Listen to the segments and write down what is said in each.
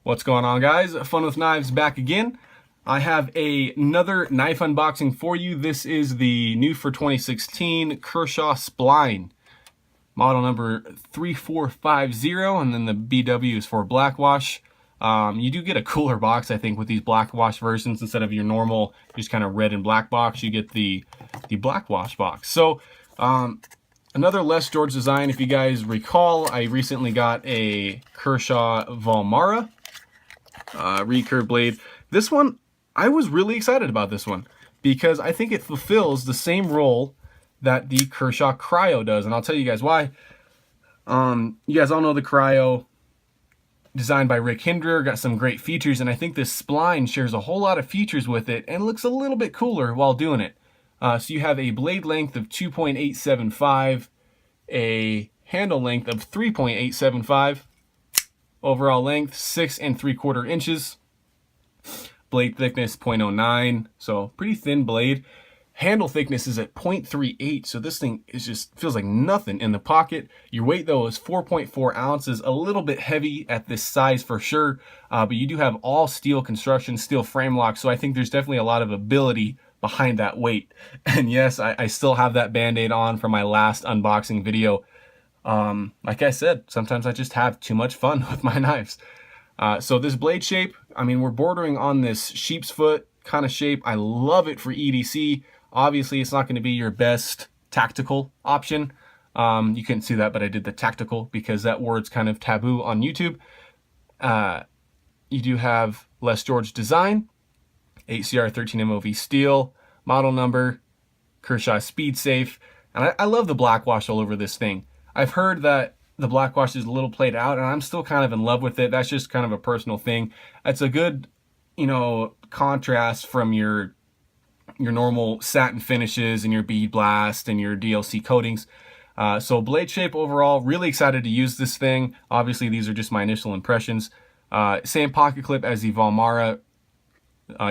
What's going on, guys? Fun with Knives back again. I have another knife unboxing for you. This is the new for 2016 Kershaw Spline, model number 3450, and then the BW is for blackwash. You do get a cooler box, I think, with these blackwash versions. Instead of your normal just kind of red and black box, you get the blackwash box. So another Les George design. If you guys recall, I recently got a Kershaw Valmara recurve blade. This one, I was really excited about this one because I think it fulfills the same role that the Kershaw Cryo does, and I'll tell you guys why. You guys all know the Cryo, designed by Rick Hindrer, got some great features, and I think this spline shares a whole lot of features with it and looks a little bit cooler while doing it. So you have a blade length of 2.875, a handle length of 3.875, overall length 6 3/4 inches, blade thickness 0.09, so pretty thin blade. Handle thickness is at 0.38, so this thing is just feels like nothing in the pocket. Your weight though is 4.4 ounces, a little bit heavy at this size for sure, but you do have all steel construction, steel frame lock, so I think there's definitely a lot of ability behind that weight. And yes, I still have that band-aid on from my last unboxing video. Like I said, sometimes I just have too much fun with my knives. So this blade shape, I mean, we're bordering on this sheep's foot kind of shape. I love it for EDC. Obviously, it's not going to be your best tactical option. You couldn't see that, but I did the tactical because that word's kind of taboo on YouTube. You do have Les George design, 8CR 13 MOV steel, model number, Kershaw Speed Safe, and I love the blackwash all over this thing. I've heard that the blackwash is a little played out, and I'm still kind of in love with it. That's just kind of a personal thing. It's a good, contrast from your normal satin finishes and your bead blast and your DLC coatings. So blade shape overall, really excited to use this thing. Obviously, these are just my initial impressions. Same pocket clip as the Valmara.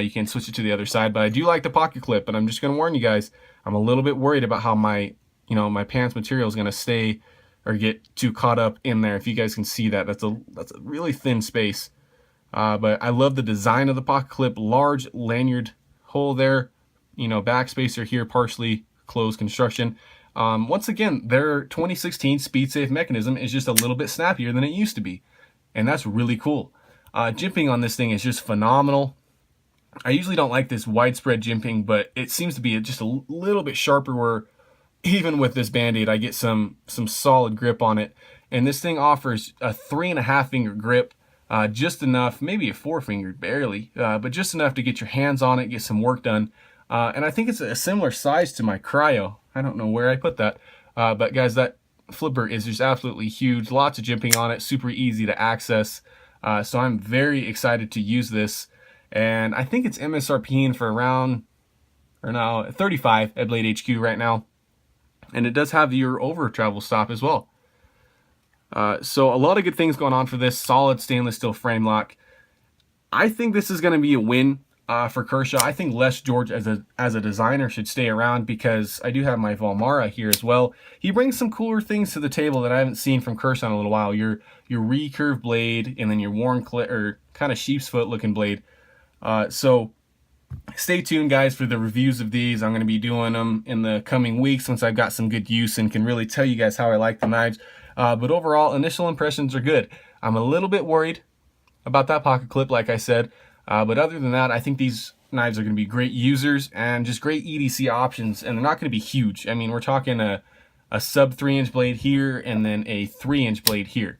You can switch it to the other side, but I do like the pocket clip, but I'm just going to warn you guys, I'm a little bit worried about how my pants material is going to stay or get too caught up in there. If you guys can see that, that's a really thin space. But I love the design of the pocket clip, large lanyard hole there, backspacer here, partially closed construction. Once again, their 2016 Speed Safe mechanism is just a little bit snappier than it used to be, and that's really cool. Jimping on this thing is just phenomenal. I usually don't like this widespread jimping, but it seems to be just a little bit sharper, where even with this band-aid I get some solid grip on it. And this thing offers a 3.5 finger grip, just enough, maybe a 4 finger, barely, but just enough to get your hands on it, get some work done. And I think it's a similar size to my Cryo. I don't know where I put that, but guys, that flipper is just absolutely huge. Lots of jimping on it, super easy to access. So I'm very excited to use this, and I think it's MSRPing for around, or now 35 at Blade HQ right now. And it does have your over travel stop as well. So a lot of good things going on for this. Solid stainless steel frame lock. I think this is going to be a win for Kershaw. I think Les George as a designer should stay around, because I do have my Valmara here as well. He brings some cooler things to the table that I haven't seen from Kershaw in a little while. Your recurve blade, and then your worn or kind of sheep's foot looking blade. So stay tuned, guys, for the reviews of these. I'm going to be doing them in the coming weeks once I've got some good use and can really tell you guys how I like the knives. But overall, initial impressions are good. I'm a little bit worried about that pocket clip, like I said. But other than that, I think these knives are going to be great users and just great EDC options. And they're not going to be huge. I mean, we're talking a sub 3-inch blade here and then a 3-inch blade here.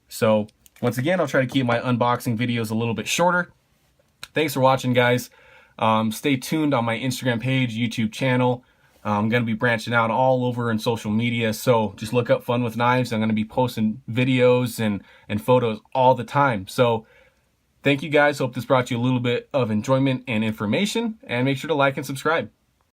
So once again, I'll try to keep my unboxing videos a little bit shorter. Thanks for watching, guys. Stay tuned on my Instagram page, YouTube channel. I'm going to be branching out all over in social media, so just look up Fun with Knives. I'm going to be posting videos and photos all the time. So thank you, guys. Hope this brought you a little bit of enjoyment and information, and make sure to like and subscribe.